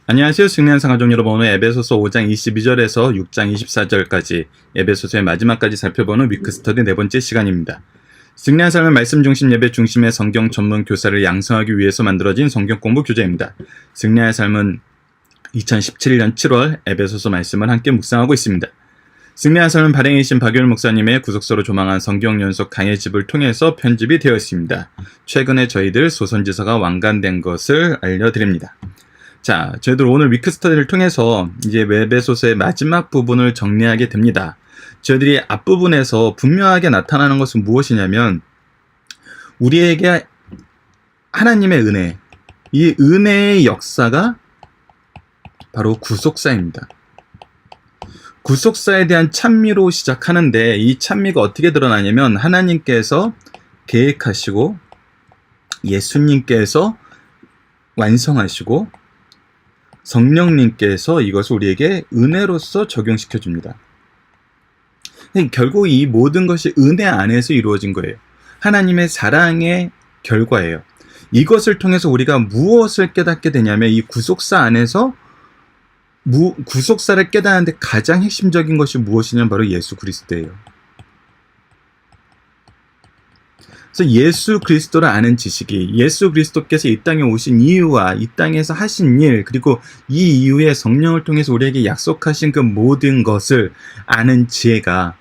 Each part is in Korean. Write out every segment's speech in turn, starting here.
안녕하세요. 승리한 상가족 여러분. 오늘 에베소서 5장 22절에서 6장 24절까지 에베소서의 마지막까지 살펴보는 위크스터디 네 번째 시간입니다. 승리한 삶의 말씀 중심 예배 중심의 성경 전문 교사를 양성하기 위해서 만들어진 성경 공부 교재입니다. 승리한 삶은 2017년 7월 에베소서 말씀을 함께 묵상하고 있습니다. 승리한 삶은 발행이신 박유일 목사님의 구속서로 조망한 성경 연속 강해집을 통해서 편집이 되어 있습니다. 최근에 저희들 소선지서가 완간된 것을 알려드립니다. 자, 저희들 오늘 위크스터디를 통해서 이제 에베소서의 마지막 부분을 정리하게 됩니다. 저희들이 앞부분에서 분명하게 나타나는 것은 무엇이냐면 우리에게 하나님의 은혜, 이 은혜의 역사가 바로 구속사입니다. 구속사에 대한 찬미로 시작하는데 이 찬미가 어떻게 드러나냐면 하나님께서 계획하시고 예수님께서 완성하시고 성령님께서 이것을 우리에게 은혜로서 적용시켜 줍니다. 결국 이 모든 것이 은혜 안에서 이루어진 거예요. 하나님의 사랑의 결과예요. 이것을 통해서 우리가 무엇을 깨닫게 되냐면 이 구속사 안에서 구속사를 깨닫는데 가장 핵심적인 것이 무엇이냐면 바로 예수 그리스도예요. 그래서 예수 그리스도를 아는 지식이 예수 그리스도께서 이 땅에 오신 이유와 이 땅에서 하신 일 그리고 이 이후에 성령을 통해서 우리에게 약속하신 그 모든 것을 아는 지혜가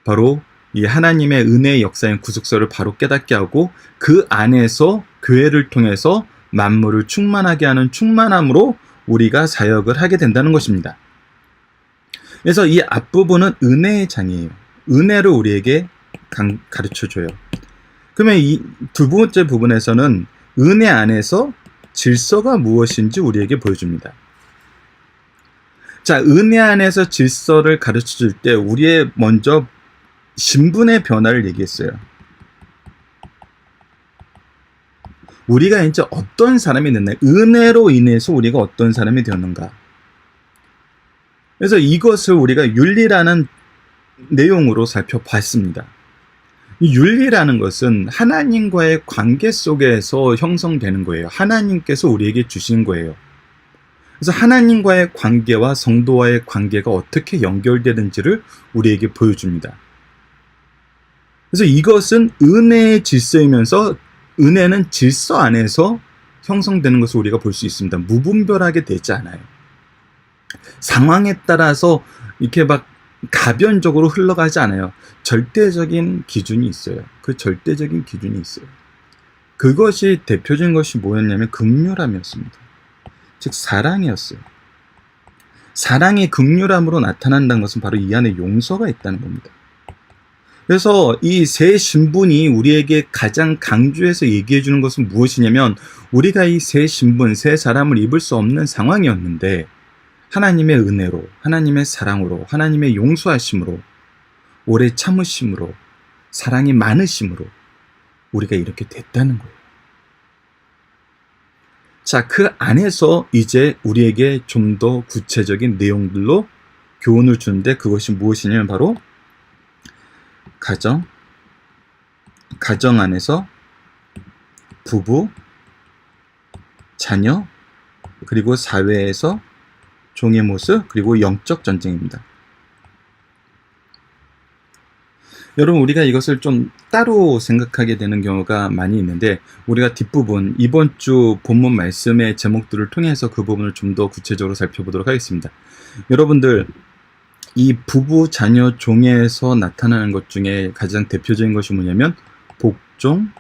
바로 이 하나님의 은혜의 역사인 구속서를 바로 깨닫게 하고 그 안에서 교회를 통해서 만물을 충만하게 하는 충만함으로 우리가 사역을 하게 된다는 것입니다. 그래서 이 앞부분은 은혜의 장이에요. 은혜를 우리에게 가르쳐줘요. 그러면 이 두 번째 부분에서는 은혜 안에서 질서가 무엇인지 우리에게 보여줍니다. 자, 은혜 안에서 질서를 가르쳐줄 때 우리의 먼저 신분의 변화를 얘기했어요. 우리가 이제 어떤 사람이 됐나? 은혜로 인해서 우리가 어떤 사람이 되었는가? 그래서 이것을 우리가 윤리라는 내용으로 살펴봤습니다. 이 윤리라는 것은 하나님과의 관계 속에서 형성되는 거예요. 하나님께서 우리에게 주신 거예요. 그래서 하나님과의 관계와 성도와의 관계가 어떻게 연결되는지를 우리에게 보여줍니다. 그래서 이것은 은혜의 질서이면서 은혜는 질서 안에서 형성되는 것을 우리가 볼 수 있습니다. 무분별하게 되지 않아요. 상황에 따라서 이렇게 막 가변적으로 흘러가지 않아요. 절대적인 기준이 있어요. 그 절대적인 기준이 있어요. 그것이 대표적인 것이 뭐였냐면 긍휼함이었습니다. 즉 사랑이었어요. 사랑이 긍휼함으로 나타난다는 것은 바로 이 안에 용서가 있다는 겁니다. 그래서 이 세 신분이 우리에게 가장 강조해서 얘기해 주는 것은 무엇이냐면 우리가 이 세 신분, 세 사람을 입을 수 없는 상황이었는데 하나님의 은혜로, 하나님의 사랑으로, 하나님의 용서하심으로, 오래 참으심으로, 사랑이 많으심으로 우리가 이렇게 됐다는 거예요. 자, 그 안에서 이제 우리에게 좀 더 구체적인 내용들로 교훈을 주는데 그것이 무엇이냐면 바로 가정 안에서 부부, 자녀, 그리고 사회에서 종의 모습, 그리고 영적 전쟁입니다. 여러분, 우리가 이것을 좀 따로 생각하게 되는 경우가 많이 있는데 우리가 뒷부분, 이번 주 본문 말씀의 제목들을 통해서 그 부분을 좀 더 구체적으로 살펴보도록 하겠습니다. 여러분들, 이 부부, 자녀, 종에서 나타나는 것 중에 가장 대표적인 것이 뭐냐면 복종,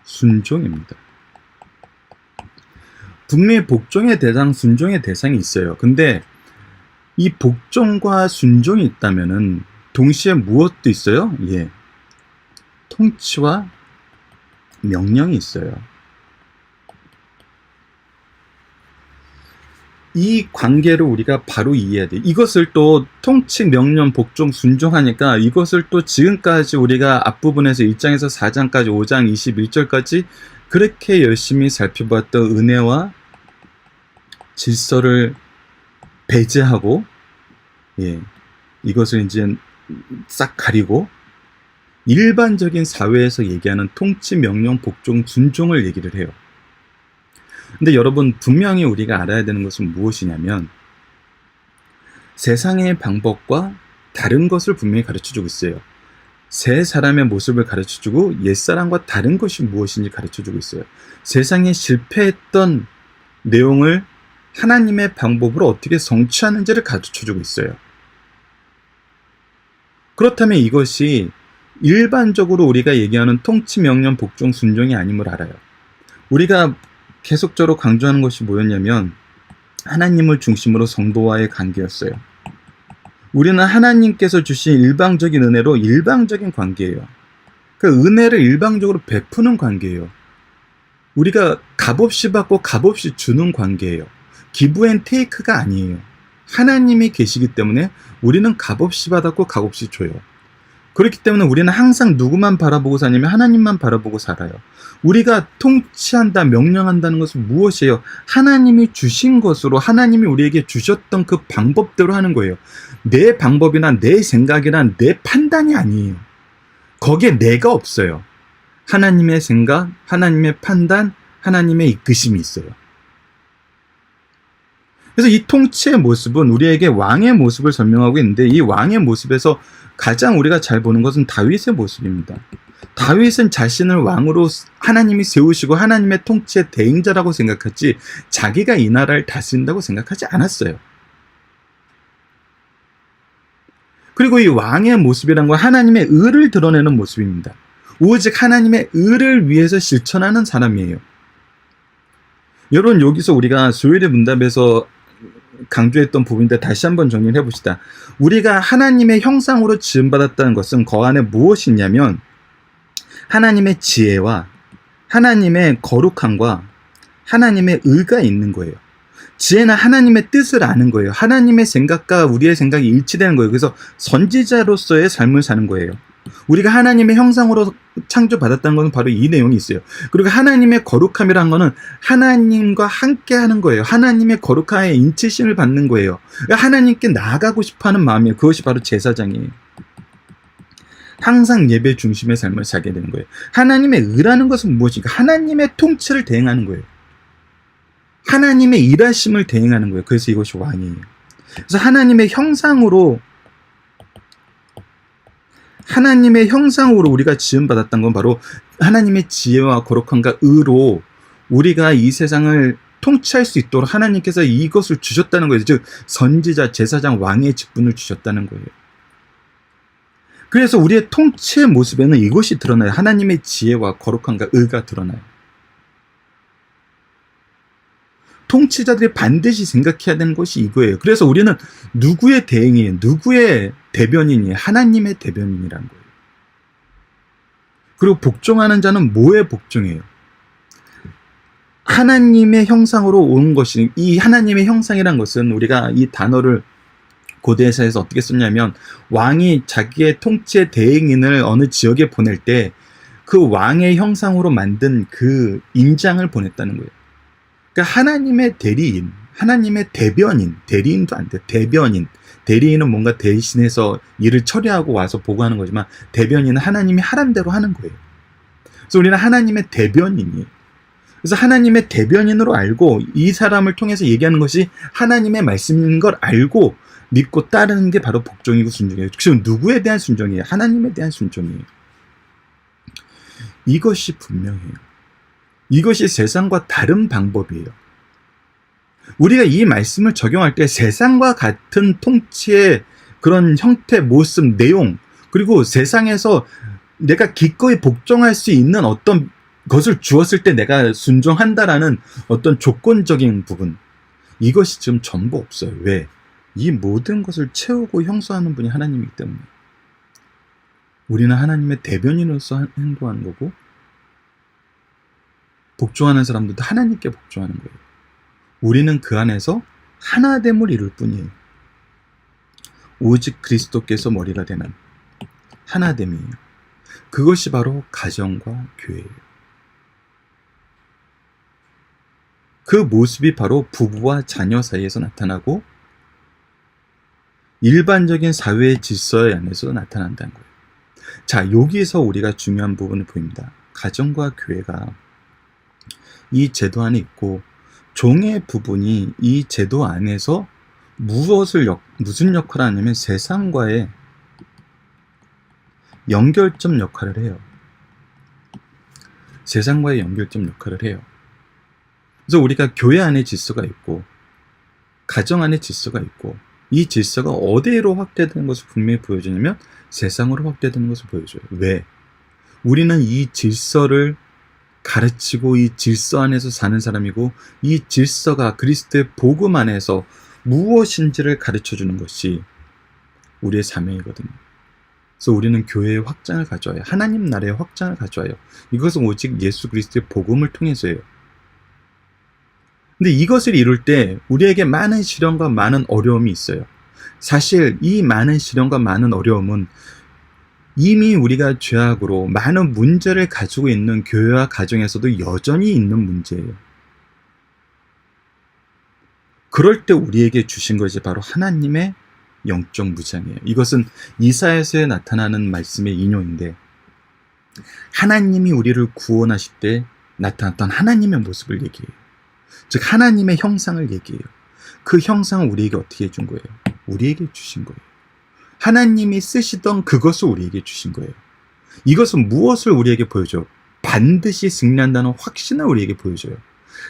순종입니다. 분명히 복종의 대상, 순종의 대상이 있어요. 근데 이 복종과 순종이 있다면은 동시에 무엇도 있어요? 예. 통치와 명령이 있어요. 이 관계를 우리가 바로 이해해야 돼요. 이것을 또 통치, 명령, 복종, 순종하니까 이것을 또 지금까지 우리가 앞부분에서 1장에서 4장까지 5장 21절까지 그렇게 열심히 살펴봤던 은혜와 질서를 배제하고 이것을 이제 싹 가리고 일반적인 사회에서 얘기하는 통치, 명령, 복종, 순종을 얘기를 해요. 근데 여러분, 분명히 우리가 알아야 되는 것은 무엇이냐면 세상의 방법과 다른 것을 분명히 가르쳐주고 있어요. 새 사람의 모습을 가르쳐주고 옛사람과 다른 것이 무엇인지 가르쳐주고 있어요. 세상에 실패했던 내용을 하나님의 방법으로 어떻게 성취하는지를 가르쳐주고 있어요. 그렇다면 이것이 일반적으로 우리가 얘기하는 통치, 명령, 복종, 순종이 아님을 알아요. 우리가 계속적으로 강조하는 것이 뭐였냐면 하나님을 중심으로 성도와의 관계였어요. 우리는 하나님께서 주신 일방적인 은혜로 일방적인 관계예요. 그 은혜를 일방적으로 베푸는 관계예요. 우리가 값없이 받고 값없이 주는 관계예요. 기브 앤 테이크가 아니에요. 하나님이 계시기 때문에 우리는 값없이 받았고 값없이 줘요. 그렇기 때문에 우리는 항상 누구만 바라보고 사냐면 하나님만 바라보고 살아요. 우리가 통치한다, 명령한다는 것은 무엇이에요? 하나님이 주신 것으로 하나님이 우리에게 주셨던 그 방법대로 하는 거예요. 내 방법이나 내 생각이나 내 판단이 아니에요. 거기에 내가 없어요. 하나님의 생각, 하나님의 판단, 하나님의 이끄심이 있어요. 그래서 이 통치의 모습은 우리에게 왕의 모습을 설명하고 있는데, 이 왕의 모습에서 가장 우리가 잘 보는 것은 다윗의 모습입니다. 다윗은 자신을 왕으로 하나님이 세우시고 하나님의 통치의 대행자라고 생각하지 자기가 이 나라를 다스린다고 생각하지 않았어요. 그리고 이 왕의 모습이란 건 하나님의 의를 드러내는 모습입니다. 오직 하나님의 의를 위해서 실천하는 사람이에요. 여러분, 여기서 우리가 수요일의 문답에서 강조했던 부분인데 다시 한번 정리를 해봅시다. 우리가 하나님의 형상으로 지음받았다는 것은 그 안에 무엇이 있냐면 하나님의 지혜와 하나님의 거룩함과 하나님의 의가 있는 거예요. 지혜는 하나님의 뜻을 아는 거예요. 하나님의 생각과 우리의 생각이 일치되는 거예요. 그래서 선지자로서의 삶을 사는 거예요. 우리가 하나님의 형상으로 창조받았다는 것은 바로 이 내용이 있어요. 그리고 하나님의 거룩함이라는 것은 하나님과 함께 하는 거예요. 하나님의 거룩함에 인치심을 받는 거예요. 하나님께 나아가고 싶어하는 마음이에요. 그것이 바로 제사장이에요. 항상 예배 중심의 삶을 살게 되는 거예요. 하나님의 의라는 것은 무엇인가? 하나님의 통치를 대행하는 거예요. 하나님의 일하심을 대행하는 거예요. 그래서 이것이 왕이에요. 그래서 하나님의 형상으로 우리가 지음받았던 건 바로 하나님의 지혜와 거룩함과 의로 우리가 이 세상을 통치할 수 있도록 하나님께서 이것을 주셨다는 거예요. 즉 선지자, 제사장, 왕의 직분을 주셨다는 거예요. 그래서 우리의 통치의 모습에는 이것이 드러나요. 하나님의 지혜와 거룩함과 의가 드러나요. 통치자들이 반드시 생각해야 되는 것이 이거예요. 그래서 우리는 누구의 대행이에요? 누구의 대변인이에요? 하나님의 대변인이라는 거예요. 그리고 복종하는 자는 뭐에 복종해요? 하나님의 형상으로 온 것이, 이 하나님의 형상이란 것은 우리가 이 단어를 고대사에서 어떻게 썼냐면 왕이 자기의 통치의 대행인을 어느 지역에 보낼 때 그 왕의 형상으로 만든 그 인장을 보냈다는 거예요. 그러니까 하나님의 대리인, 하나님의 대변인, 대리인도 안 돼. 대리인은 뭔가 대신해서 일을 처리하고 와서 보고하는 거지만 대변인은 하나님이 하란 대로 하는 거예요. 그래서 우리는 하나님의 대변인이에요. 그래서 하나님의 대변인으로 알고 이 사람을 통해서 얘기하는 것이 하나님의 말씀인 걸 알고 믿고 따르는 게 바로 복종이고 순종이에요. 지금 누구에 대한 순종이에요? 하나님에 대한 순종이에요. 이것이 분명해요. 이것이 세상과 다른 방법이에요. 우리가 이 말씀을 적용할 때 세상과 같은 통치의 그런 형태, 모습, 내용, 그리고 세상에서 내가 기꺼이 복종할 수 있는 어떤 것을 주었을 때 내가 순종한다라는 어떤 조건적인 부분, 이것이 지금 전부 없어요. 왜? 이 모든 것을 채우고 형성하는 분이 하나님이기 때문에. 우리는 하나님의 대변인으로서 행동하는 거고 복종하는 사람들도 하나님께 복종하는 거예요. 우리는 그 안에서 하나됨을 이룰 뿐이에요. 오직 그리스도께서 머리가 되는 하나됨이에요. 그것이 바로 가정과 교회예요. 그 모습이 바로 부부와 자녀 사이에서 나타나고 일반적인 사회의 질서 안에서 나타난다는 거예요. 자, 여기에서 우리가 중요한 부분을 보입니다. 가정과 교회가 이 제도 안에 있고 종의 부분이 이 제도 안에서 무슨 역할을 하냐면 세상과의 연결점 역할을 해요. 세상과의 연결점 역할을 해요. 그래서 우리가 교회 안에 질서가 있고 가정 안에 질서가 있고 이 질서가 어디로 확대되는 것을 분명히 보여주냐면 세상으로 확대되는 것을 보여줘요. 왜? 우리는 이 질서를 가르치고 이 질서 안에서 사는 사람이고 이 질서가 그리스도의 복음 안에서 무엇인지를 가르쳐주는 것이 우리의 사명이거든요. 그래서 우리는 교회의 확장을 가져와요. 하나님 나라의 확장을 가져와요. 이것은 오직 예수 그리스도의 복음을 통해서예요. 근데 이것을 이룰 때 우리에게 많은 시련과 많은 어려움이 있어요. 사실 이 많은 시련과 많은 어려움은 이미 우리가 죄악으로 많은 문제를 가지고 있는 교회와 가정에서도 여전히 있는 문제예요. 그럴 때 우리에게 주신 것이 바로 하나님의 영적 무장이에요. 이것은 이사야서에 나타나는 말씀의 인용인데 하나님이 우리를 구원하실 때 나타났던 하나님의 모습을 얘기해요. 즉 하나님의 형상을 얘기해요. 그 형상을 우리에게 어떻게 해준 거예요? 우리에게 주신 거예요. 하나님이 쓰시던 그것을 우리에게 주신 거예요. 이것은 무엇을 우리에게 보여줘요? 반드시 승리한다는 확신을 우리에게 보여줘요.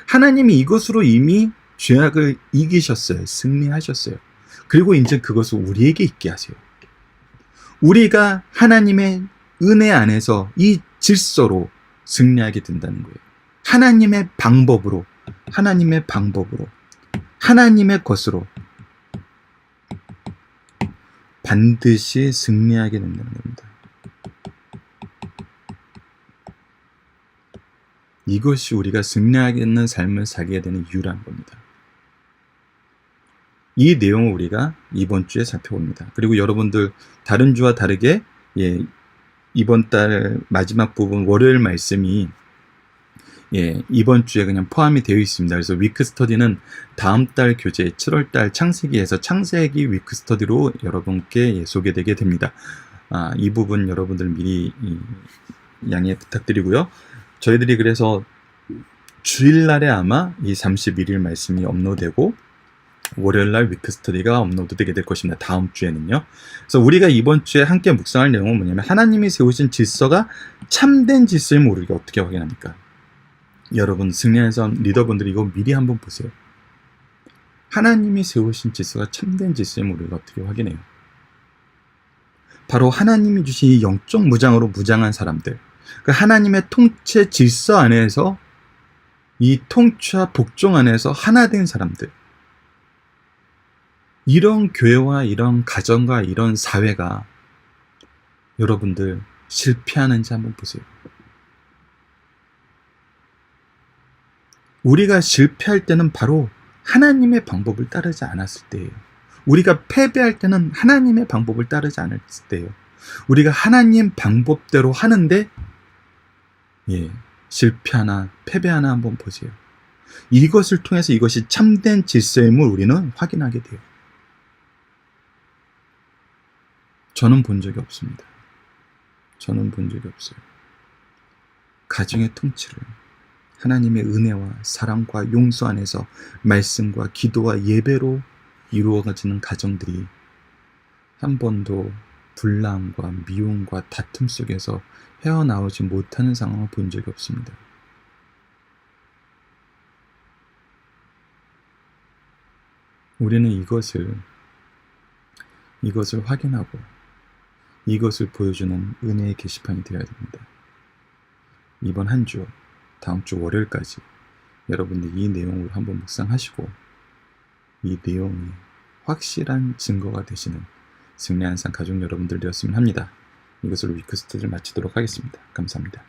하나님이 이것으로 이미 죄악을 이기셨어요. 승리하셨어요. 그리고 이제 그것을 우리에게 있게 하세요. 우리가 하나님의 은혜 안에서 이 질서로 승리하게 된다는 거예요. 하나님의 방법으로 하나님의 것으로 반드시 승리하게 된다는 겁니다. 이것이 우리가 승리하겠는 삶을 살게 되는 이유라는 겁니다. 이 내용을 우리가 이번 주에 살펴봅니다. 그리고 여러분들 다른 주와 다르게 이번 달 마지막 부분 월요일 말씀이 이번 주에 그냥 포함이 되어 있습니다. 그래서 위크 스터디는 다음 달 교재 7월 달 창세기에서 창세기 위크 스터디로 여러분께 소개되게 됩니다. 이 부분 여러분들 미리 양해 부탁드리고요. 저희들이 그래서 주일날에 아마 이 31일 말씀이 업로드되고 월요일날 위크 스터디가 업로드되게 될 것입니다. 다음 주에는요. 그래서 우리가 이번 주에 함께 묵상할 내용은 뭐냐면 하나님이 세우신 질서가 참된 질서임을 우리가 어떻게 확인합니까? 여러분 승리하는 사람 리더분들이 이거 미리 한번 보세요. 하나님이 세우신 질서가 참된 질서임을 우리가 어떻게 확인해요? 바로 하나님이 주신 이 영적 무장으로 무장한 사람들, 그 하나님의 통치 질서 안에서 이 통치와 복종 안에서 하나 된 사람들, 이런 교회와 이런 가정과 이런 사회가 여러분들 실패하는지 한번 보세요. 우리가 실패할 때는 바로 하나님의 방법을 따르지 않았을 때예요. 우리가 패배할 때는 하나님의 방법을 따르지 않았을 때예요. 우리가 하나님 방법대로 하는데 실패하나 패배하나 한번 보세요. 이것을 통해서 이것이 참된 질서임을 우리는 확인하게 돼요. 저는 본 적이 없습니다. 저는 본 적이 없어요. 가정의 통치를 하나님의 은혜와 사랑과 용서 안에서 말씀과 기도와 예배로 이루어지는 가정들이 한 번도 불남과 미움과 다툼 속에서 헤어나오지 못하는 상황을 본 적이 없습니다. 우리는 이것을 확인하고 이것을 보여주는 은혜의 게시판이 되어야 됩니다. 이번 한 주, 다음 주 월요일까지 여러분들 이 내용을 한번 묵상하시고 이 내용이 확실한 증거가 되시는 승리한 삶 가족 여러분들 되었으면 합니다. 이것으로 위크 스터디를 마치도록 하겠습니다. 감사합니다.